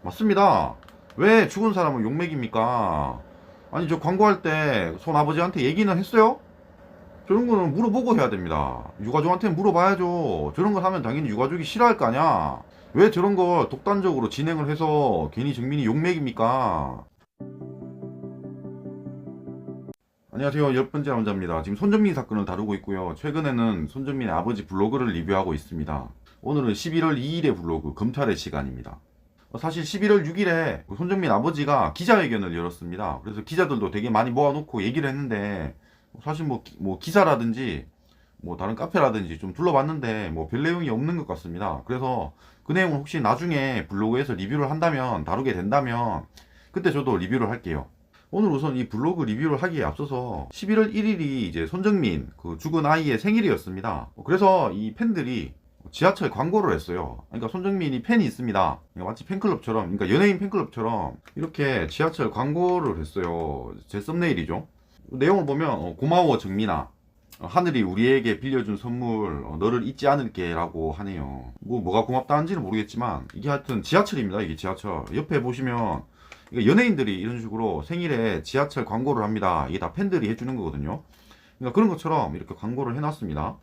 맞습니다. 왜 죽은 사람을 욕먹입니까? 아니 저 광고할 때 손아버지한테 얘기는 했어요? 저런 거는 물어보고 해야 됩니다. 유가족한테 물어봐야죠. 저런 걸 하면 당연히 유가족이 싫어할 거 아니야. 왜 저런 걸 독단적으로 진행을 해서 괜히 정민이 욕먹입니까? 안녕하세요. 10번째 남자입니다. 지금 손정민 사건을 다루고 있고요. 최근에는 손정민의 아버지 블로그를 리뷰하고 있습니다. 오늘은 11월 2일의 블로그 검찰의 시간입니다. 사실 11월 6일에 손정민 아버지가 기자회견을 열었습니다. 그래서 기자들도 되게 많이 모아놓고 얘기를 했는데 사실 뭐 기사라든지 뭐 다른 카페라든지 좀 둘러봤는데 뭐 별 내용이 없는 것 같습니다. 그래서 그 내용은 혹시 나중에 블로그에서 리뷰를 한다면 다루게 된다면 그때 저도 리뷰를 할게요. 오늘 우선 이 블로그 리뷰를 하기에 앞서서 11월 1일이 이제 손정민 그 죽은 아이의 생일이었습니다. 그래서 이 팬들이 지하철 광고를 했어요. 그러니까 손정민이 팬이 있습니다. 그러니까 마치 팬클럽처럼, 그러니까 연예인 팬클럽처럼 이렇게 지하철 광고를 했어요. 제 썸네일이죠. 내용을 보면 고마워 정민아. 하늘이 우리에게 빌려준 선물 너를 잊지 않을게 라고 하네요. 뭐가 고맙다는지는 모르겠지만 이게 하여튼 지하철입니다. 이게 지하철 옆에 보시면 연예인들이 이런 식으로 생일에 지하철 광고를 합니다. 이게 다 팬들이 해주는 거거든요. 그러니까 그런 것처럼 이렇게 광고를 해놨습니다.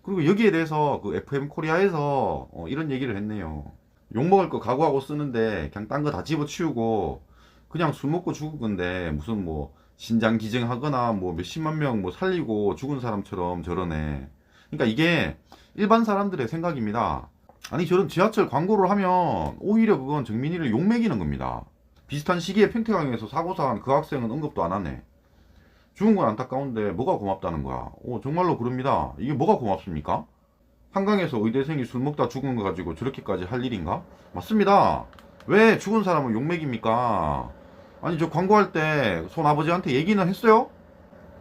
그리고 여기에 대해서 그 FM 코리아에서 이런 얘기를 했네요. 욕먹을 거 각오하고 쓰는데 그냥 딴 거 다 집어치우고 그냥 술 먹고 죽은 건데 무슨 뭐 신장 기증하거나 뭐 몇십만 명 뭐 살리고 죽은 사람처럼 저러네. 그러니까 이게 일반 사람들의 생각입니다. 아니 저런 지하철 광고를 하면 오히려 그건 정민이를 욕먹이는 겁니다. 비슷한 시기에 평택항에서 사고사한 그 학생은 언급도 안 하네. 죽은 건 안타까운데 뭐가 고맙다는 거야. 정말로 그럽니다. 이게 뭐가 고맙습니까? 한강에서 의대생이 술 먹다 죽은 거 가지고 저렇게까지 할 일인가? 맞습니다. 왜 죽은 사람을 욕먹입니까? 아니 저 광고할 때 손아버지한테 얘기는 했어요?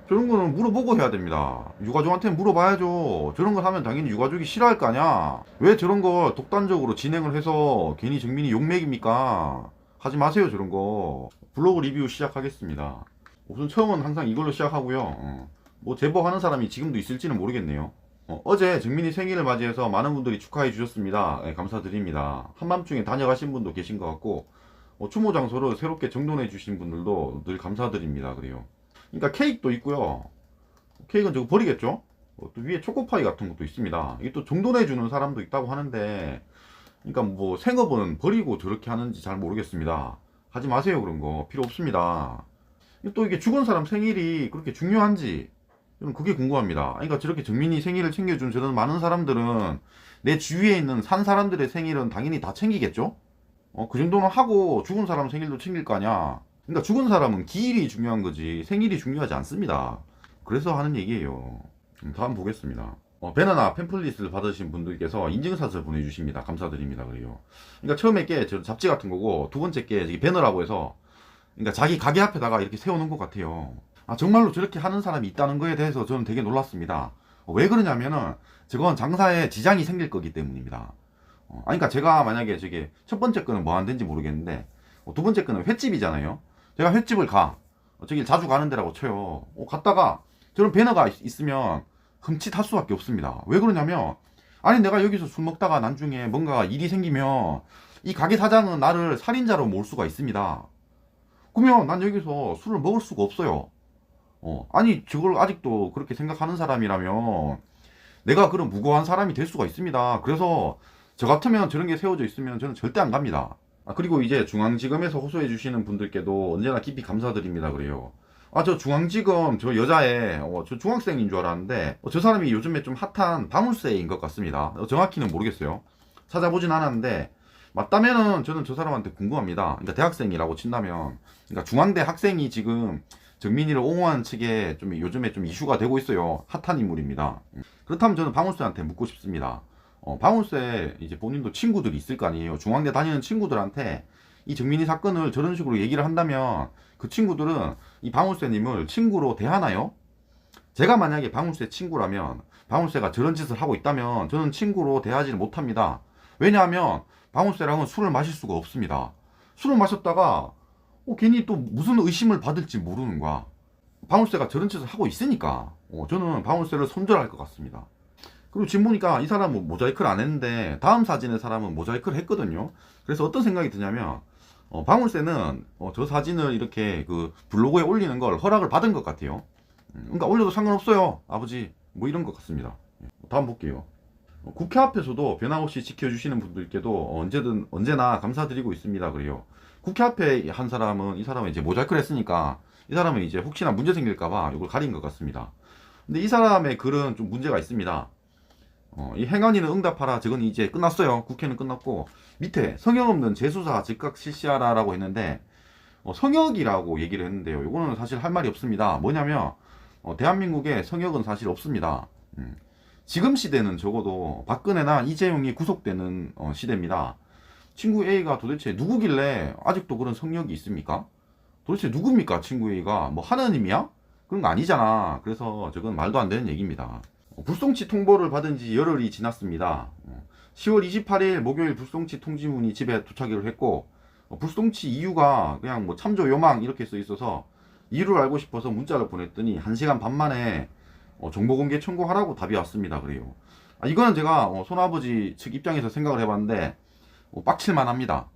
저런 거는 물어보고 해야 됩니다. 유가족한테 물어봐야죠. 저런 걸 하면 당연히 유가족이 싫어할 거 아니야. 왜 저런 걸 독단적으로 진행을 해서 괜히 정민이 욕먹입니까? 하지 마세요 저런 거. 블로그 리뷰 시작하겠습니다. 우선 처음은 항상 이걸로 시작하고요. 뭐 제보하는 사람이 지금도 있을지는 모르겠네요. 어제 정민이 생일을 맞이해서 많은 분들이 축하해 주셨습니다. 네, 감사드립니다. 한밤중에 다녀가신 분도 계신 것 같고 추모 장소를 새롭게 정돈해 주신 분들도 늘 감사드립니다. 그래요. 그러니까 케이크도 있고요. 케이크는 저거 버리겠죠? 또 위에 초코파이 같은 것도 있습니다. 이게 또 정돈해 주는 사람도 있다고 하는데 그러니까 뭐 생업은 버리고 저렇게 하는지 잘 모르겠습니다. 하지 마세요 그런 거 필요 없습니다. 또 이게 죽은 사람 생일이 그렇게 중요한지 저는 그게 궁금합니다. 그러니까 저렇게 정민이 생일을 챙겨준 저런 많은 사람들은 내 주위에 있는 산 사람들의 생일은 당연히 다 챙기겠죠? 그 정도는 하고 죽은 사람 생일도 챙길 거 아니야. 그러니까 죽은 사람은 기일이 중요한 거지 생일이 중요하지 않습니다. 그래서 하는 얘기예요. 다음 보겠습니다. 배너나 팸플릿을 받으신 분들께서 인증샷을 보내주십니다. 감사드립니다. 그래요. 그러니까 처음에 게 저 잡지 같은 거고 두 번째 게 배너라고 해서 그러니까 자기 가게 앞에다가 이렇게 세워놓은 것 같아요. 정말로 저렇게 하는 사람이 있다는 거에 대해서 저는 되게 놀랐습니다. 왜 그러냐면은 저건 장사에 지장이 생길 거기 때문입니다. 그러니까 제가 만약에 저게 첫 번째 거는 뭐 안 된지 모르겠는데 두 번째 거는 횟집이잖아요. 제가 횟집을 저기 자주 가는 데라고 쳐요. 갔다가 저런 배너가 있으면 흠칫할 수밖에 없습니다. 왜 그러냐면 아니 내가 여기서 술 먹다가 나중에 뭔가 일이 생기면 이 가게 사장은 나를 살인자로 몰 수가 있습니다. 그러면 난 여기서 술을 먹을 수가 없어요. 아니 저걸 아직도 그렇게 생각하는 사람이라면 내가 그런 무고한 사람이 될 수가 있습니다. 그래서 저 같으면 저런 게 세워져 있으면 저는 절대 안 갑니다. 그리고 이제 중앙지검에서 호소해 주시는 분들께도 언제나 깊이 감사드립니다. 그래요. 저 중앙지검 저 여자애 저 중학생인 줄 알았는데 저 사람이 요즘에 좀 핫한 방울쇠인 것 같습니다. 정확히는 모르겠어요. 찾아보진 않았는데 맞다면은 저는 저 사람한테 궁금합니다. 그러니까 대학생이라고 친다면 그러니까 중앙대 학생이 지금 정민이를 옹호하는 측에 좀 요즘에 좀 이슈가 되고 있어요. 핫한 인물입니다. 그렇다면 저는 방울쇠한테 묻고 싶습니다. 방울쇠 이제 본인도 친구들이 있을 거 아니에요. 중앙대 다니는 친구들한테 이 정민이 사건을 저런 식으로 얘기를 한다면 그 친구들은 이 방울쇠님을 친구로 대하나요? 제가 만약에 방울쇠 친구라면 방울쇠가 저런 짓을 하고 있다면 저는 친구로 대하지를 못합니다. 왜냐하면 방울쇠랑은 술을 마실 수가 없습니다. 술을 마셨다가 괜히 또 무슨 의심을 받을지 모르는 거야. 방울쇠가 저런 짓을 하고 있으니까 저는 방울쇠를 손절할 것 같습니다. 그리고 지금 보니까 이 사람은 모자이크를 안 했는데 다음 사진의 사람은 모자이크를 했거든요. 그래서 어떤 생각이 드냐면 방울세는 저 사진을 이렇게 그 블로그에 올리는 걸 허락을 받은 것 같아요. 그러니까 올려도 상관없어요 아버지, 뭐 이런 것 같습니다. 다음 볼게요. 국회 앞에서도 변함없이 지켜주시는 분들께도 언제든 언제나 감사드리고 있습니다. 그래요. 국회 앞에 한 사람은, 이 사람은 이제 모자이크를 했으니까 이 사람은 이제 혹시나 문제 생길까봐 이걸 가린 것 같습니다. 근데 이 사람의 글은 좀 문제가 있습니다. 이 행안위는 응답하라, 저건 이제 끝났어요. 국회는 끝났고, 밑에 성역 없는 재수사 즉각 실시하라라고 했는데, 성역이라고 얘기를 했는데요. 이거는 사실 할 말이 없습니다. 뭐냐면 대한민국에 성역은 사실 없습니다. 지금 시대는 적어도 박근혜나 이재용이 구속되는 시대입니다. 친구 A가 도대체 누구길래 아직도 그런 성역이 있습니까? 도대체 누굽니까 친구 A가? 뭐 하나님이야? 그런 거 아니잖아. 그래서 저건 말도 안 되는 얘기입니다. 불송치 통보를 받은 지 열흘이 지났습니다. 10월 28일 목요일 불송치 통지문이 집에 도착을 했고, 불송치 이유가 그냥 뭐 참조 요망 이렇게 써 있어서 이유를 알고 싶어서 문자를 보냈더니 1시간 반 만에 정보 공개 청구하라고 답이 왔습니다. 그래요. 이거는 제가 손아버지 측 입장에서 생각을 해봤는데 빡칠만 합니다.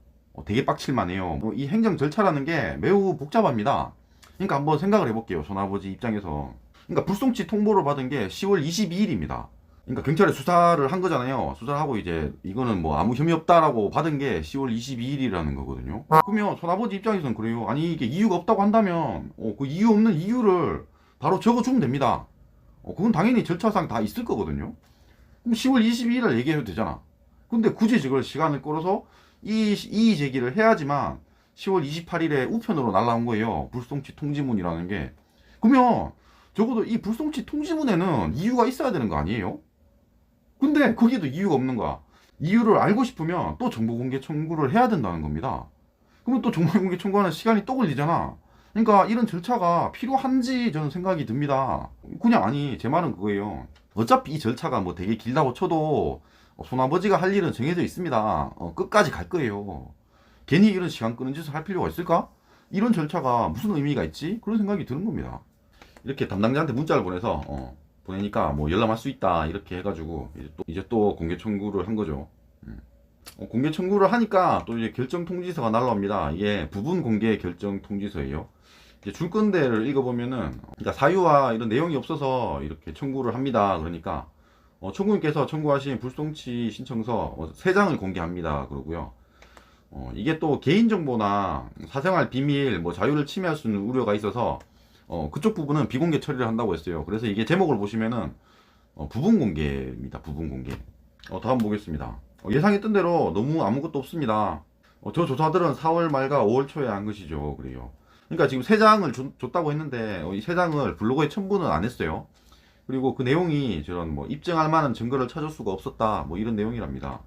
되게 빡칠만 해요. 이 행정 절차라는 게 매우 복잡합니다. 그러니까 한번 생각을 해볼게요. 손아버지 입장에서. 그러니까 불송치 통보를 받은 게 10월 22일입니다. 그러니까 경찰에 수사를 한 거잖아요. 수사를 하고 이제 이거는 뭐 아무 혐의 없다라고 받은 게 10월 22일이라는 거거든요. 그러면 손아버지 입장에서는 그래요. 아니 이게 이유가 없다고 한다면 그 이유 없는 이유를 바로 적어주면 됩니다. 그건 당연히 절차상 다 있을 거거든요. 그럼 10월 22일을 얘기해도 되잖아. 근데 굳이 저걸 시간을 끌어서 이의 제기를 해야지만 10월 28일에 우편으로 날라온 거예요. 불송치 통지문이라는 게. 그러면 적어도 이 불송치 통지문에는 이유가 있어야 되는 거 아니에요? 근데 거기에도 이유가 없는 거야. 이유를 알고 싶으면 또 정보공개 청구를 해야 된다는 겁니다. 그러면 또 정보공개 청구하는 시간이 또 걸리잖아. 그러니까 이런 절차가 필요한지 저는 생각이 듭니다. 그냥 아니, 제 말은 그거예요. 어차피 이 절차가 뭐 되게 길다고 쳐도 손아버지가 할 일은 정해져 있습니다. 끝까지 갈 거예요. 괜히 이런 시간 끄는 짓을 할 필요가 있을까? 이런 절차가 무슨 의미가 있지? 그런 생각이 드는 겁니다. 이렇게 담당자한테 문자를 보내서 보내니까 뭐 열람할 수 있다 이렇게 해가지고 이제 또 공개 청구를 한 거죠. 공개 청구를 하니까 또 이제 결정 통지서가 날라옵니다. 이게 부분 공개 결정 통지서예요. 이제 줄 건데를 읽어보면은, 그러니까 사유와 이런 내용이 없어서 이렇게 청구를 합니다. 그러니까 청구인께서 청구하신 불송치 신청서 3장을 공개합니다. 그러고요. 이게 또 개인정보나 사생활 비밀, 뭐 자유를 침해할 수 있는 우려가 있어서 그쪽 부분은 비공개 처리를 한다고 했어요. 그래서 이게 제목을 보시면은 부분 공개입니다. 부분 공개. 다음 보겠습니다. 예상했던 대로 너무 아무것도 없습니다. 저 조사들은 4월 말과 5월 초에 한 것이죠. 그래요. 그러니까 지금 3장을 줬다고 했는데 이 3장을 블로그에 첨부는 안 했어요. 그리고 그 내용이 저런 뭐 입증할 만한 증거를 찾을 수가 없었다, 뭐 이런 내용이랍니다.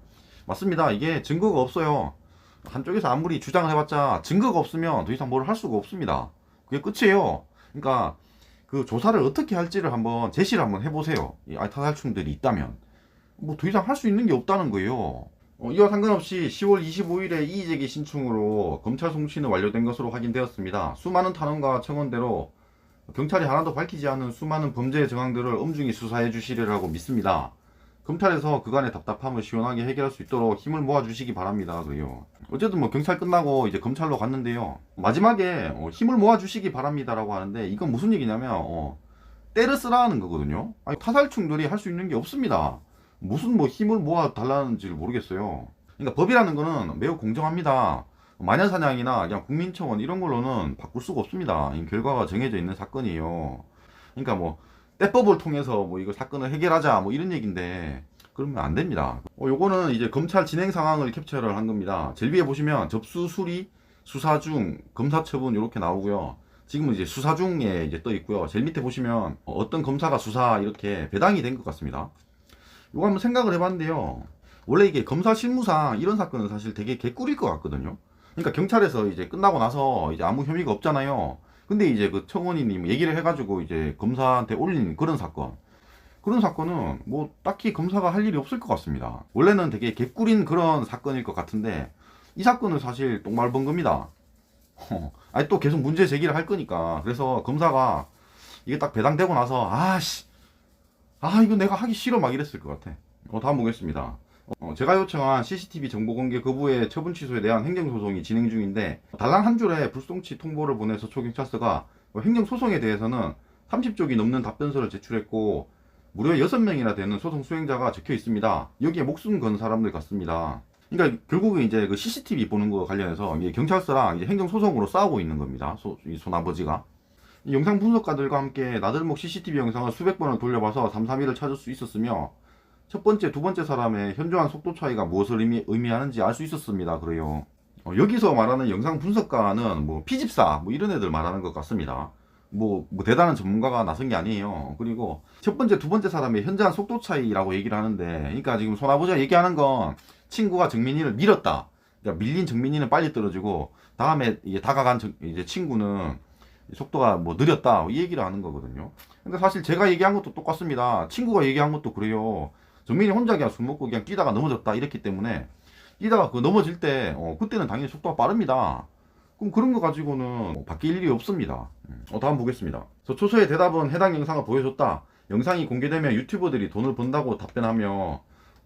맞습니다. 이게 증거가 없어요. 한쪽에서 아무리 주장을 해봤자 증거가 없으면 더 이상 뭘 할 수가 없습니다. 그게 끝이에요. 그러니까 그 조사를 어떻게 할지를 한번 제시를 한번 해보세요. 이 타살충들이 있다면 뭐 더 이상 할 수 있는 게 없다는 거예요. 이와 상관없이 10월 25일에 이의제기 신청으로 검찰 송치는 완료된 것으로 확인되었습니다. 수많은 탄원과 청원대로 경찰이 하나도 밝히지 않은 수많은 범죄 정황들을 엄중히 수사해 주시리라고 믿습니다. 검찰에서 그간의 답답함을 시원하게 해결할 수 있도록 힘을 모아 주시기 바랍니다. 그래요. 어쨌든 뭐 경찰 끝나고 이제 검찰로 갔는데요. 마지막에 힘을 모아 주시기 바랍니다라고 하는데, 이건 무슨 얘기냐면 때를 쓰라는 거거든요. 아니, 타살충들이 할 수 있는 게 없습니다. 무슨 뭐 힘을 모아 달라는지 모르겠어요. 그러니까 법이라는 거는 매우 공정합니다. 마녀사냥이나 그냥 국민청원 이런 걸로는 바꿀 수가 없습니다. 이 결과가 정해져 있는 사건이에요. 그러니까 뭐 때법을 통해서 뭐 이거 사건을 해결하자 뭐 이런 얘기인데 그러면 안 됩니다. 요거는 이제 검찰 진행 상황을 캡처를 한 겁니다. 제일 위에 보시면 접수 수리, 수사 중, 검사 처분 이렇게 나오고요. 지금은 이제 수사 중에 이제 떠 있고요. 제일 밑에 보시면 어떤 검사가 수사 이렇게 배당이 된 것 같습니다. 요거 한번 생각을 해봤는데요. 원래 이게 검사 실무상 이런 사건은 사실 되게 개꿀일 것 같거든요. 그러니까 경찰에서 이제 끝나고 나서 이제 아무 혐의가 없잖아요. 근데 이제 그 청원인이 얘기를 해가지고 이제 검사한테 올린 그런 사건. 그런 사건은 뭐 딱히 검사가 할 일이 없을 것 같습니다. 원래는 되게 개꿀인 그런 사건일 것 같은데 이 사건은 사실 똥말 번겁니다. 아니 또 계속 문제 제기를 할 거니까. 그래서 검사가 이게 딱 배당되고 나서 이거 내가 하기 싫어 막 이랬을 것 같아. 다음 보겠습니다. 제가 요청한 CCTV 정보 공개 거부의 처분 취소에 대한 행정소송이 진행 중인데, 달랑 한 줄에 불송치 통보를 보내 서초경찰서가 행정소송에 대해서는 30쪽이 넘는 답변서를 제출했고, 무려 6명이나 되는 소송 수행자가 적혀 있습니다. 여기에 목숨 건 사람들 같습니다. 그러니까 결국은 이제 그 CCTV 보는 거 관련해서 이게 경찰서랑 이제 행정소송으로 싸우고 있는 겁니다. 이 손아버지가. 이 영상 분석가들과 함께 나들목 CCTV 영상을 수백 번을 돌려봐서 331을 찾을 수 있었으며, 첫 번째, 두 번째 사람의 현저한 속도 차이가 무엇을 의미하는지 알 수 있었습니다. 그래요. 여기서 말하는 영상 분석가는 뭐 피집사 뭐 이런 애들 말하는 것 같습니다. 뭐 대단한 전문가가 나선 게 아니에요. 그리고 첫 번째, 두 번째 사람의 현저한 속도 차이라고 얘기를 하는데, 그러니까 지금 손아버지가 얘기하는 건 친구가 정민이를 밀었다. 그러니까 밀린 정민이는 빨리 떨어지고 다음에 이제 다가간 이제 친구는 속도가 뭐 느렸다 이 얘기를 하는 거거든요. 근데 사실 제가 얘기한 것도 똑같습니다. 친구가 얘기한 것도 그래요. 정민이 혼자 그냥 술 먹고 그냥 뛰다가 넘어졌다 이랬기 때문에, 뛰다가 그 넘어질 때 그때는 당연히 속도가 빠릅니다. 그럼 그런 거 가지고는 바뀔 일이 없습니다. 다음 보겠습니다. 초소의 대답은 해당 영상을 보여줬다. 영상이 공개되면 유튜버들이 돈을 번다고 답변하며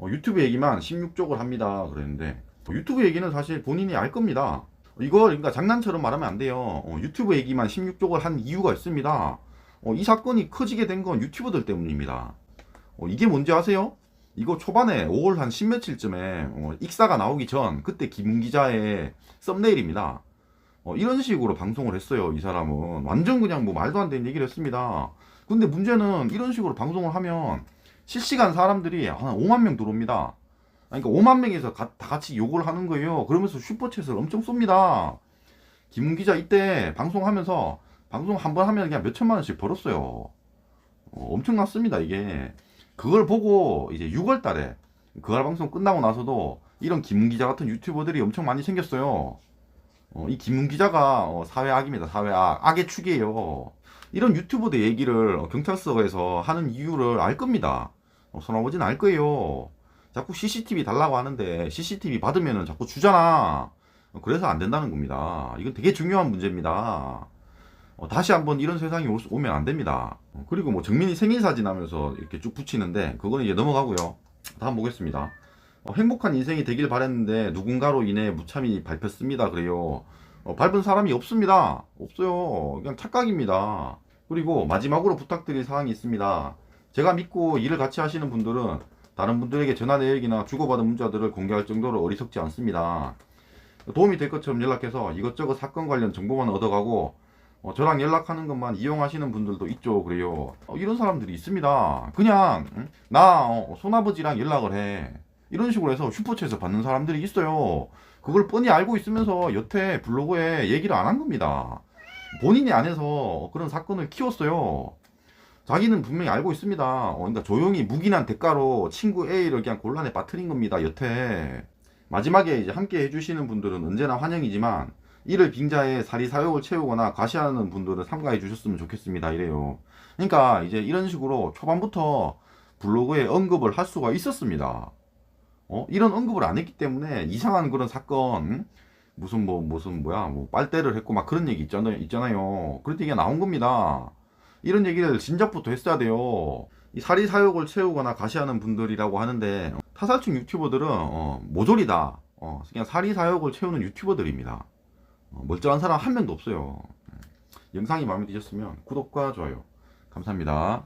유튜브 얘기만 16쪽을 합니다. 그랬는데 유튜브 얘기는 사실 본인이 알 겁니다. 이걸 그러니까 장난처럼 말하면 안 돼요. 유튜브 얘기만 16쪽을 한 이유가 있습니다. 이 사건이 커지게 된 건 유튜버들 때문입니다. 이게 뭔지 아세요? 이거 초반에 5월 한 10며칠쯤에 익사가 나오기 전 그때 김은 기자의 썸네일입니다. 이런 식으로 방송을 했어요. 이 사람은 완전 그냥 뭐 말도 안 되는 얘기를 했습니다. 근데 문제는 이런 식으로 방송을 하면 실시간 사람들이 한 5만 명 들어옵니다. 그러니까 5만 명에서 다 같이 욕을 하는 거예요. 그러면서 슈퍼챗을 엄청 쏩니다. 김은 기자 이때 방송하면서 방송 한 번 하면 그냥 몇 천만 원씩 벌었어요. 엄청났습니다 이게. 그걸 보고 이제 6월 달에 그날 방송 끝나고 나서도 이런 김은 기자 같은 유튜버들이 엄청 많이 생겼어요. 이 김은 기자가 사회악입니다. 사회악. 악의 축이에요. 이런 유튜버들 얘기를 경찰서에서 하는 이유를 알 겁니다. 손아버지는 알 거예요. 자꾸 CCTV 달라고 하는데 CCTV 받으면 자꾸 주잖아. 그래서 안 된다는 겁니다. 이건 되게 중요한 문제입니다. 다시 한번 이런 세상이 오면 안 됩니다. 그리고 뭐 정민이 생일 사진 하면서 이렇게 쭉 붙이는데 그거는 이제 넘어가고요. 다음 보겠습니다. 행복한 인생이 되길 바랬는데 누군가로 인해 무참히 밟혔습니다. 그래요. 밟은 사람이 없습니다. 없어요. 그냥 착각입니다. 그리고 마지막으로 부탁드릴 사항이 있습니다. 제가 믿고 일을 같이 하시는 분들은 다른 분들에게 전화 내역이나 주고받은 문자들을 공개할 정도로 어리석지 않습니다. 도움이 될 것처럼 연락해서 이것저것 사건 관련 정보만 얻어가고 저랑 연락하는 것만 이용하시는 분들도 있죠. 그래요. 이런 사람들이 있습니다. 그냥 나 손아버지랑 연락을 해. 이런 식으로 해서 슈퍼챗에서 받는 사람들이 있어요. 그걸 뻔히 알고 있으면서 여태 블로그에 얘기를 안 한 겁니다. 본인이 안 해서 그런 사건을 키웠어요. 자기는 분명히 알고 있습니다. 그러니까 조용히 묵인한 대가로 친구 A를 그냥 곤란에 빠뜨린 겁니다. 여태. 마지막에 이제 함께 해주시는 분들은 언제나 환영이지만 이를 빙자해 사리사욕을 채우거나 과시하는 분들은 삼가해 주셨으면 좋겠습니다. 이래요. 그러니까 이제 이런 식으로 초반부터 블로그에 언급을 할 수가 있었습니다. 이런 언급을 안 했기 때문에 이상한 그런 사건, 무슨 뭐야, 빨대를 했고 막 그런 얘기 있잖아요. 그런 얘기가 나온 겁니다. 이런 얘기를 진작부터 했어야 돼요. 이 사리사욕을 채우거나 과시하는 분들이라고 하는데 타살충 유튜버들은 모조리다. 그냥 사리사욕을 채우는 유튜버들입니다. 멀쩡한 사람 한 명도 없어요. 영상이 마음에 드셨으면 구독과 좋아요 감사합니다.